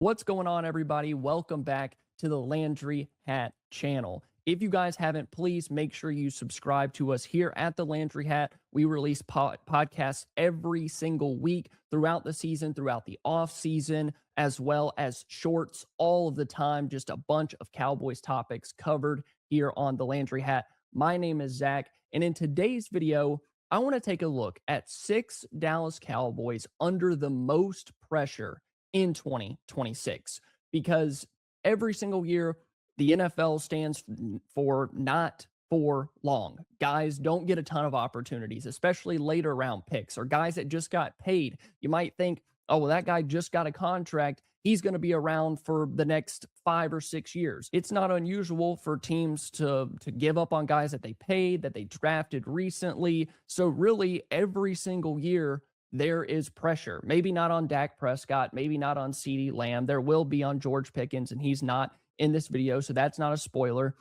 What's going on, everybody? Welcome back to the Landry Hat channel. If you guys haven't, please make sure you subscribe to us here at the Landry Hat. We release podcasts every single week throughout the season, throughout the off season, as well as shorts all of the time. Just a bunch of Cowboys topics covered here on the Landry Hat. My name is Zach, and in today's video, I want to take a look at 6 Dallas Cowboys under the most pressure in 2026, because every single year the NFL stands for not for long. Guys don't get a ton of opportunities, especially later round picks or guys that just got paid. You might think, oh, well, that guy just got a contract. He's going to be around for the next 5 or 6 years. It's not unusual for teams to give up on guys that they paid, that they drafted recently. So really, every single year, there is pressure. Maybe not on Dak Prescott, maybe not on Ceedee Lamb. There will be on George Pickens, and he's not in this video, so that's not a spoiler.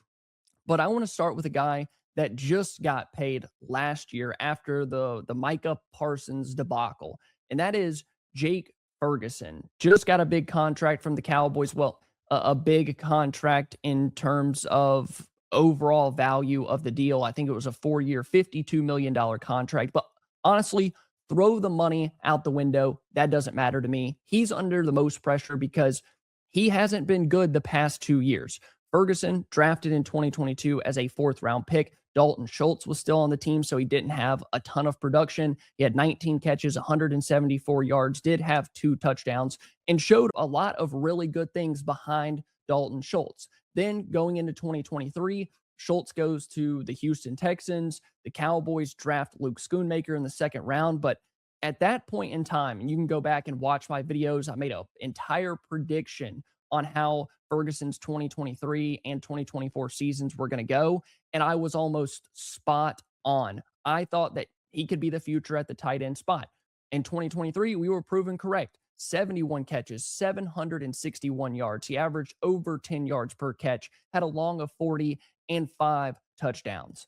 But I want to start with a guy that just got paid last year after the Micah Parsons debacle, and that is Jake Ferguson. Just got a big contract from the Cowboys. Well, a big contract in terms of overall value of the deal. I think it was a 4-year, $52 million contract. But honestly, throw the money out the window. That doesn't matter to me. He's under the most pressure because he hasn't been good the past 2 years. Ferguson drafted in 2022 as a 4th-round pick. Dalton Schultz was still on the team, so he didn't have a ton of production. He had 19 catches, 174 yards, did have 2 touchdowns, and showed a lot of really good things behind Dalton Schultz. Then going into 2023, Schultz goes to the Houston Texans. The Cowboys draft Luke Schoonmaker in the 2nd round. But at that point in time, and you can go back and watch my videos, I made an entire prediction on how Ferguson's 2023 and 2024 seasons were going to go. And I was almost spot on. I thought that he could be the future at the tight end spot. In 2023, we were proven correct. 71 catches, 761 yards. He averaged over 10 yards per catch, had a long of 40, and 5 touchdowns.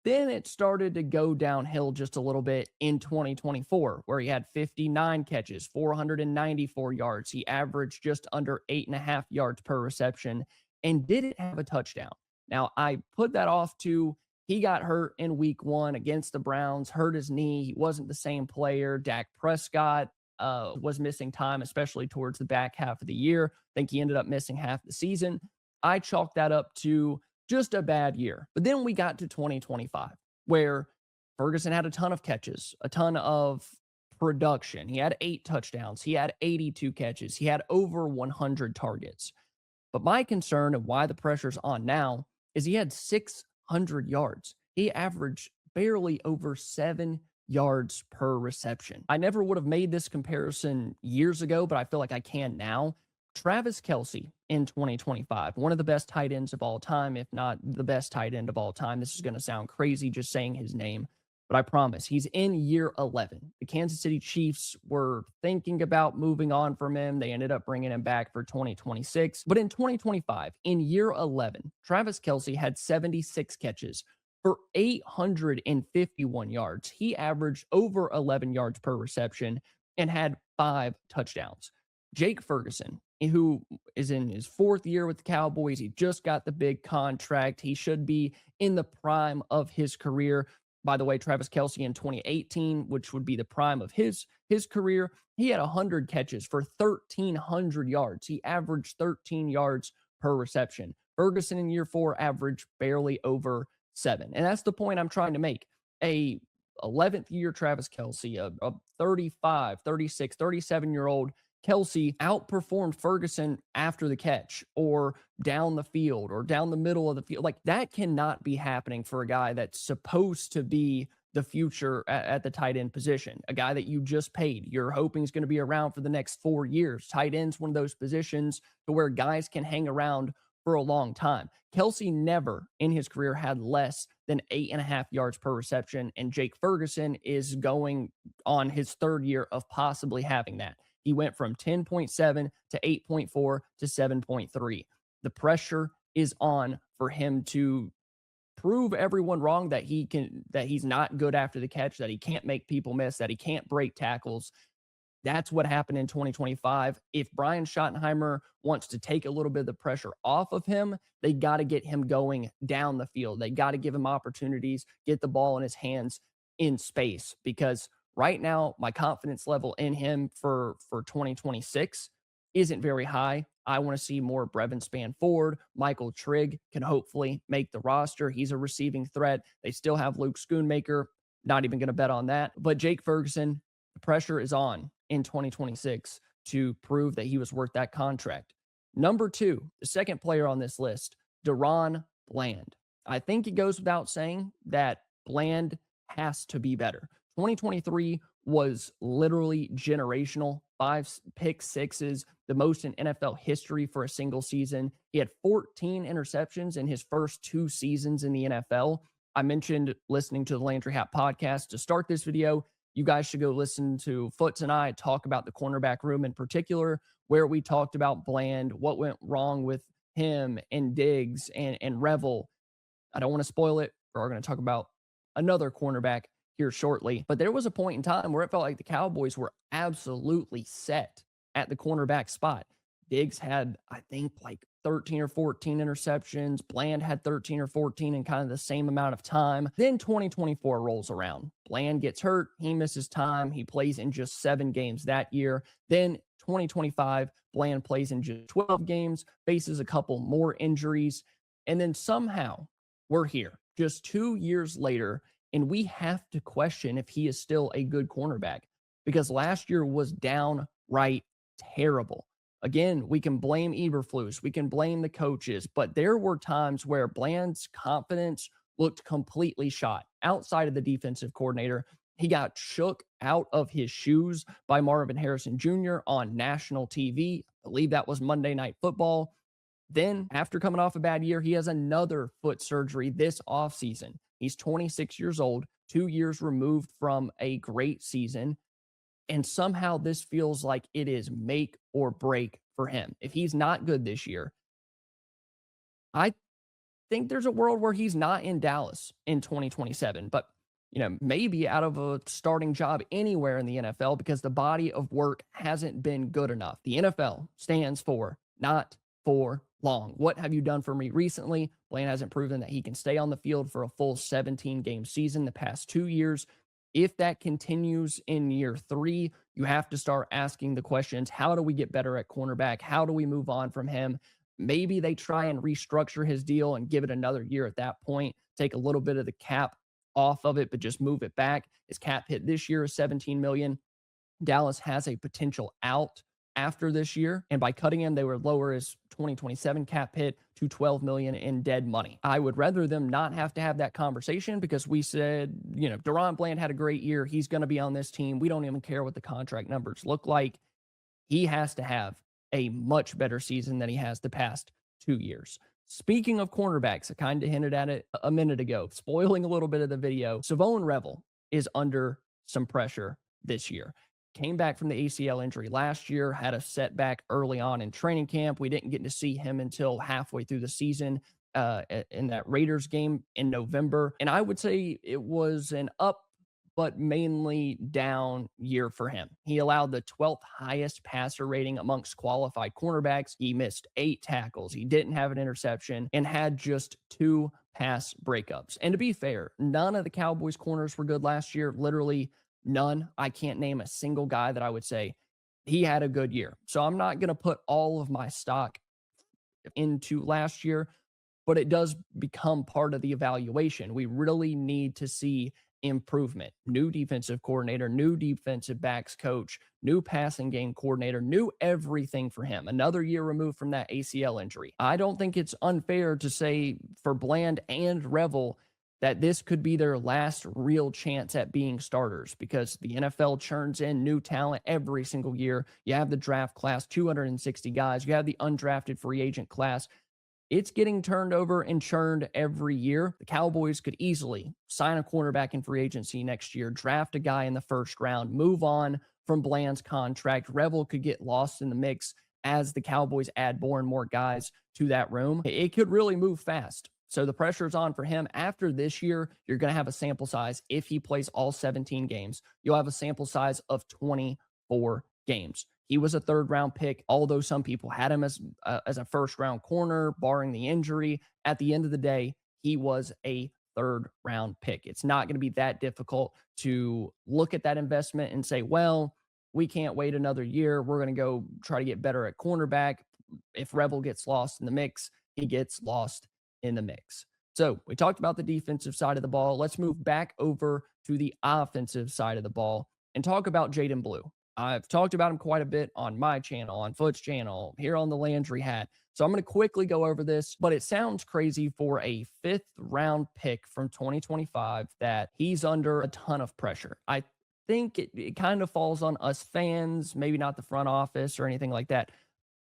Then it started to go downhill just a little bit in 2024, where he had 59 catches, 494 yards. He averaged just under 8.5 yards per reception and didn't have a touchdown. Now, I put that off to he got hurt in week 1 against the Browns, hurt his knee. He wasn't the same player. Dak Prescott was missing time, especially towards the back half of the year. I think he ended up missing half the season. I chalked that up to just a bad year. But then we got to 2025, where Ferguson had a ton of catches, a ton of production. He had 8 touchdowns. He had 82 catches. He had over 100 targets. But my concern and why the pressure's on now is he had 600 yards. He averaged barely over 7 yards per reception. I never would have made this comparison years ago, but I feel like I can now. Travis Kelce in 2025, one of the best tight ends of all time, if not the best tight end of all time. This is going to sound crazy just saying his name, but I promise he's in year 11. The Kansas City Chiefs were thinking about moving on from him. They ended up bringing him back for 2026. But in 2025, in year 11, Travis Kelce had 76 catches for 851 yards. He averaged over 11 yards per reception and had 5 touchdowns. Jake Ferguson, who is in his 4th year with the Cowboys, he just got the big contract. He should be in the prime of his career. By the way, Travis Kelce in 2018, which would be the prime of his career, he had 100 catches for 1,300 yards. He averaged 13 yards per reception. Ferguson in year 4 averaged barely over 7. And that's the point I'm trying to make. A 11th year Travis Kelce, a 35, 36, 37-year-old Kelce outperformed Ferguson after the catch or down the field or down the middle of the field. Like, that cannot be happening for a guy that's supposed to be the future at the tight end position, a guy that you just paid. You're hoping is going to be around for the next 4 years. Tight end's one of those positions to where guys can hang around for a long time. Kelce never in his career had less than 8.5 yards per reception, and Jake Ferguson is going on his 3rd year of possibly having that. He went from 10.7 to 8.4 to 7.3. The pressure is on for him to prove everyone wrong that he's not good after the catch, that he can't make people miss, that he can't break tackles. That's what happened in 2025. If Brian Schottenheimer wants to take a little bit of the pressure off of him, they got to get him going down the field. They got to give him opportunities, get the ball in his hands in space, because right now my confidence level in him for 2026 isn't very high. I want to see more Brevin Spann-Ford. Michael Trigg can hopefully make the roster. He's a receiving threat. They still have Luke Schoonmaker. Not even going to bet on that. But Jake Ferguson, the pressure is on in 2026 to prove that he was worth that contract. Number two, the second player on this list, DaRon Bland. I think it goes without saying that Bland has to be better. 2023 was literally generational. 5 pick sixes, the most in NFL history for a single season. He had 14 interceptions in his first 2 seasons in the NFL. I mentioned listening to the Landry Hat podcast to start this video. You guys should go listen to Foots and I talk about the cornerback room in particular, where we talked about Bland, what went wrong with him and Diggs and Revel. I don't want to spoil it. We're going to talk about another cornerback here shortly. But there was a point in time where it felt like the Cowboys were absolutely set at the cornerback spot. Diggs had, I think, like 13 or 14 interceptions. Bland had 13 or 14 in kind of the same amount of time. Then 2024 rolls around. Bland gets hurt. He misses time. He plays in just 7 games that year. Then 2025, Bland plays in just 12 games, faces a couple more injuries. And then somehow we're here just 2 years later, and we have to question if he is still a good cornerback, because last year was downright terrible. Again, we can blame Eberflus, we can blame the coaches, but there were times where Bland's confidence looked completely shot. Outside of the defensive coordinator, he got shook out of his shoes by Marvin Harrison Jr. on national TV. I believe that was Monday Night Football. Then, after coming off a bad year, he has another foot surgery this offseason. He's 26 years old, 2 years removed from a great season. And somehow this feels like it is make or break for him. If he's not good this year, I think there's a world where he's not in Dallas in 2027. But, maybe out of a starting job anywhere in the NFL, because the body of work hasn't been good enough. The NFL stands for not for long. What have you done for me recently? Bland hasn't proven that he can stay on the field for a full 17-game season the past 2 years. If that continues in year 3, you have to start asking the questions, how do we get better at cornerback? How do we move on from him? Maybe they try and restructure his deal and give it another year at that point, take a little bit of the cap off of it, but just move it back. His cap hit this year is $17 million. Dallas has a potential out after this year, and by cutting him, they would lower his 2027 cap hit to $12 million in dead money. I would rather them not have to have that conversation, because we said, DaRon Bland had a great year. He's going to be on this team. We don't even care what the contract numbers look like. He has to have a much better season than he has the past 2 years. Speaking of cornerbacks, I kind of hinted at it a minute ago, spoiling a little bit of the video. Savon Revel is under some pressure this year. Came back from the ACL injury last year, had a setback early on in training camp. We didn't get to see him until halfway through the season in that Raiders game in November. And I would say it was an up, but mainly down year for him. He allowed the 12th highest passer rating amongst qualified cornerbacks. He missed 8 tackles. He didn't have an interception and had just 2 pass breakups. And to be fair, none of the Cowboys corners were good last year. Literally none. I can't name a single guy that I would say he had a good year. So I'm not going to put all of my stock into last year, but it does become part of the evaluation. We really need to see improvement. New defensive coordinator, new defensive backs coach, new passing game coordinator, new everything for him. Another year removed from that ACL injury. I don't think it's unfair to say for Bland and Revel that this could be their last real chance at being starters, because the NFL churns in new talent every single year. You have the draft class, 260 guys. You have the undrafted free agent class. It's getting turned over and churned every year. The Cowboys could easily sign a cornerback in free agency next year, draft a guy in the first round, move on from Bland's contract. Revel could get lost in the mix as the Cowboys add more and more guys to that room. It could really move fast. So the pressure is on for him. After this year, you're going to have a sample size. If he plays all 17 games, you'll have a sample size of 24 games. He was a third round pick, although some people had him as a first round corner, barring the injury. At the end of the day, he was a third round pick. It's not going to be that difficult to look at that investment and say, well, we can't wait another year. We're going to go try to get better at cornerback. If Revel gets lost in the mix, he gets lost in the mix. So we talked about the defensive side of the ball. Let's move back over to the offensive side of the ball and talk about Jaden Blue. I've talked about him quite a bit on my channel, on Foot's channel, here on the Landry Hat. So I'm going to quickly go over this, but it sounds crazy for a 5th round pick from 2025 that he's under a ton of pressure. I think it kind of falls on us fans, maybe not the front office or anything like that.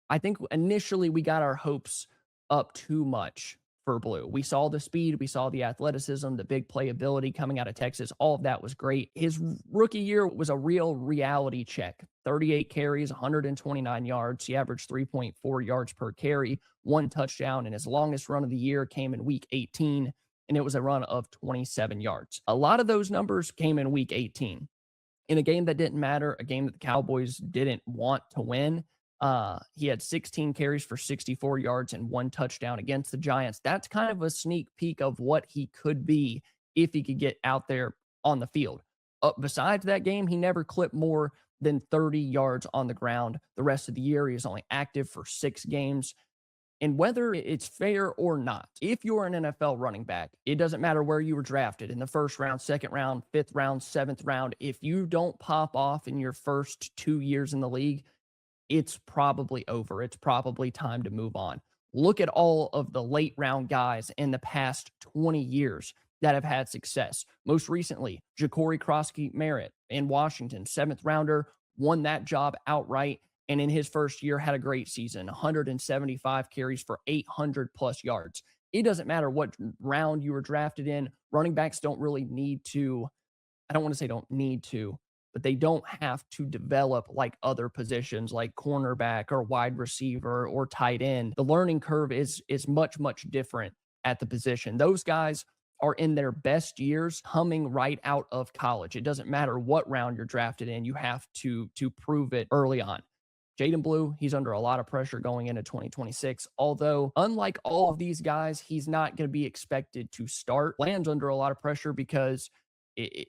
I think initially we got our hopes up too much for Blue. We saw the speed, we saw the athleticism, the big playability coming out of Texas. All of that was great. His rookie year was a real reality check. 38 carries, 129 yards. He averaged 3.4 yards per carry, 1 touchdown, and his longest run of the year came in week 18, and it was a run of 27 yards. A lot of those numbers came in week 18. In a game that didn't matter, a game that the Cowboys didn't want to win. He had 16 carries for 64 yards and 1 touchdown against the Giants. That's kind of a sneak peek of what he could be if he could get out there on the field. Besides that game, he never clipped more than 30 yards on the ground. The rest of the year, he was only active for 6 games. And whether it's fair or not, if you're an NFL running back, it doesn't matter where you were drafted in the first round, second round, 5th round, 7th round. If you don't pop off in your first 2 years in the league, it's probably over. It's probably time to move on. Look at all of the late round guys in the past 20 years that have had success. Most recently, Ja'Cory Croskey-Merritt in Washington, 7th rounder, won that job outright. And in his first year, had a great season, 175 carries for 800 plus yards. It doesn't matter what round you were drafted in. Running backs don't really need to, I don't want to say don't need to, but they don't have to develop like other positions like cornerback or wide receiver or tight end. The learning curve is much, much different at the position. Those guys are in their best years coming right out of college. It doesn't matter what round you're drafted in. You have to prove it early on. Jaden Blue, he's under a lot of pressure going into 2026. Although, unlike all of these guys, he's not going to be expected to start. Land's under a lot of pressure because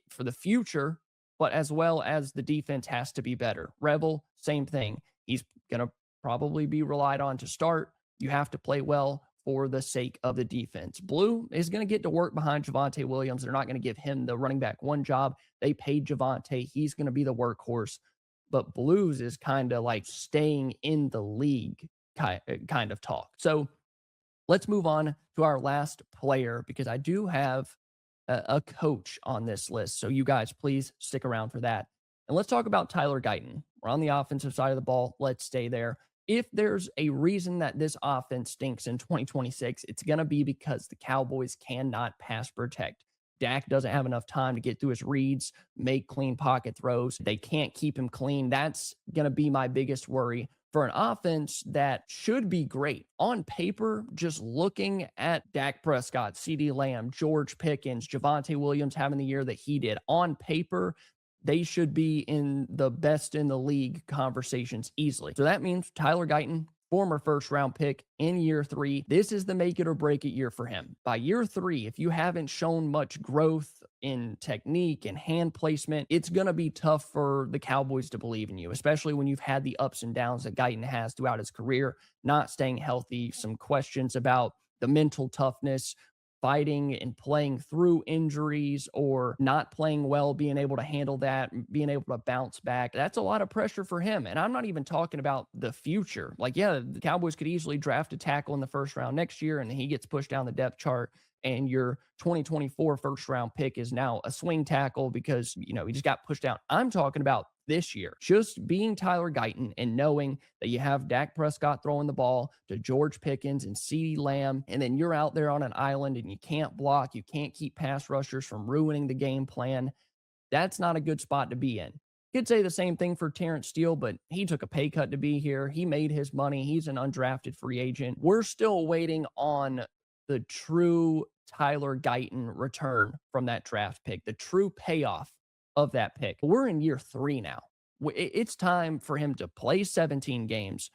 for the future, but as well as the defense has to be better. Revel, same thing. He's going to probably be relied on to start. You have to play well for the sake of the defense. Blue is going to get to work behind Javonte Williams. They're not going to give him the running back 1 job. They paid Javonte. He's going to be the workhorse. But Blues is kind of like staying in the league kind of talk. So let's move on to our last player because I do have a coach on this list. So you guys, please stick around for that. And let's talk about Tyler Guyton. We're on the offensive side of the ball. Let's stay there. If there's a reason that this offense stinks in 2026, it's going to be because the Cowboys cannot pass protect. Dak doesn't have enough time to get through his reads, make clean pocket throws. They can't keep him clean. That's going to be my biggest worry for an offense that should be great. On paper, just looking at Dak Prescott, Ceedee Lamb, George Pickens, Javonte Williams having the year that he did, on paper, they should be in the best in the league conversations easily. So that means Tyler Guyton, former first-round pick in year 3. This is the make it or break it year for him. By year 3, if you haven't shown much growth in technique and hand placement, it's going to be tough for the Cowboys to believe in you, especially when you've had the ups and downs that Guyton has throughout his career, not staying healthy, some questions about the mental toughness, fighting and playing through injuries or not playing well, being able to handle that, being able to bounce back. That's a lot of pressure for him. And I'm not even talking about the future. Like, yeah, the Cowboys could easily draft a tackle in the first round next year and he gets pushed down the depth chart and your 2024 first round pick is now a swing tackle because, he just got pushed down. I'm talking about this year, just being Tyler Guyton and knowing that you have Dak Prescott throwing the ball to George Pickens and Ceedee Lamb, and then you're out there on an island and you can't block, you can't keep pass rushers from ruining the game plan. That's not a good spot to be in. Could say the same thing for Terrence Steele, but he took a pay cut to be here. He made his money. He's an undrafted free agent. We're still waiting on the true Tyler Guyton return from that draft pick, the true payoff of that pick. We're in year 3 now. It's time for him to play 17 games,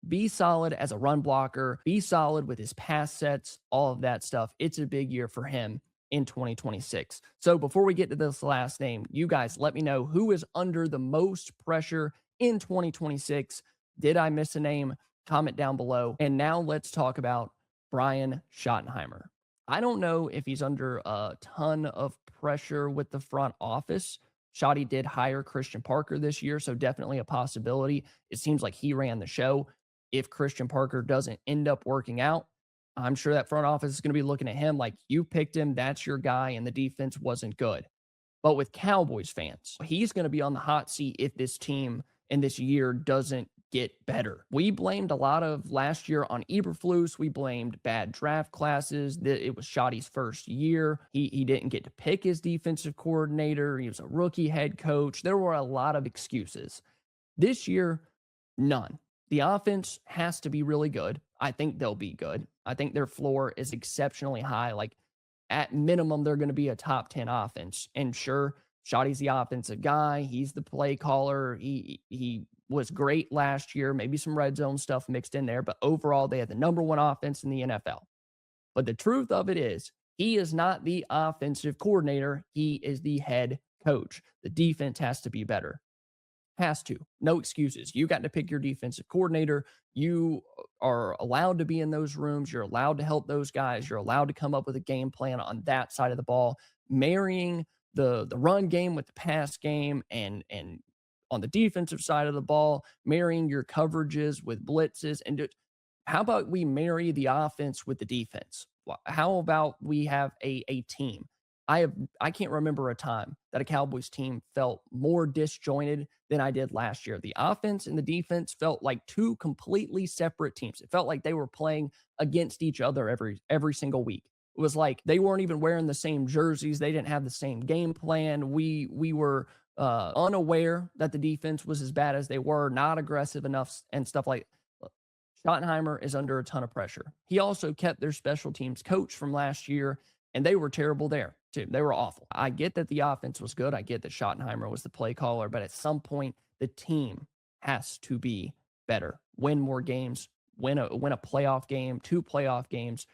be solid as a run blocker, be solid with his pass sets, all of that stuff. It's a big year for him in 2026. So before we get to this last name, you guys let me know who is under the most pressure in 2026. Did I miss a name? Comment down below. And now let's talk about Brian Schottenheimer. I don't know if he's under a ton of pressure with the front office. Schotty did hire Christian Parker this year, so definitely a possibility. It seems like he ran the show. If Christian Parker doesn't end up working out, I'm sure that front office is going to be looking at him like, you picked him, that's your guy, and the defense wasn't good. But with Cowboys fans, he's going to be on the hot seat if this team and this year doesn't get better. We blamed a lot of last year on Eberflus. We blamed bad draft classes. It was Schotty's first year. He didn't get to pick his defensive coordinator. He was a rookie head coach. There were a lot of excuses. This year, none. The offense has to be really good. I think they'll be good. I think their floor is exceptionally high. Like, at minimum, they're going to be a top 10 offense. And sure, Schotty's the offensive guy. He's the play caller. He was great last year. Maybe some red zone stuff mixed in there. But overall, they had the #1 offense in the NFL. But the truth of it is, he is not the offensive coordinator. He is the head coach. The defense has to be better. Has to. No excuses. You got to pick your defensive coordinator. You are allowed to be in those rooms. You're allowed to help those guys. You're allowed to come up with a game plan on that side of the ball. Marrying the run game with the pass game, and on the defensive side of the ball, marrying your coverages with blitzes. And how about we marry the offense with the defense? How about we have a team? I can't remember a time that a Cowboys team felt more disjointed than I did last year. The offense and the defense felt like two completely separate teams. It felt like they were playing against each other every single week. It was like they weren't even wearing the same jerseys. They didn't have the same game plan. We were unaware that the defense was as bad as they were, not aggressive enough and stuff like that. Schottenheimer is under a ton of pressure. He also kept their special teams coach from last year, and they were terrible there too. They were awful. I get that the offense was good. I get that Schottenheimer was the play caller, but at some point, the team has to be better. Win more games, win a playoff game, 2 playoff games.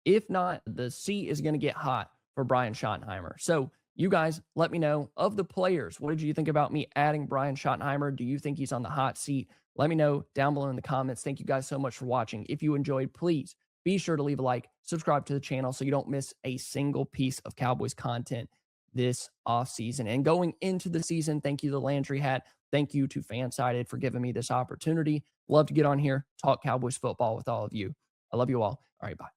If not, the seat is going to get hot for Brian Schottenheimer. So you guys, let me know, of the players, what did you think about me adding Brian Schottenheimer? Do you think he's on the hot seat? Let me know down below in the comments. Thank you guys so much for watching. If you enjoyed, please be sure to leave a like, subscribe to the channel so you don't miss a single piece of Cowboys content this offseason. And going into the season, thank you to Landry Hat. Thank you to FanSided for giving me this opportunity. Love to get on here, talk Cowboys football with all of you. I love you all. All right, bye.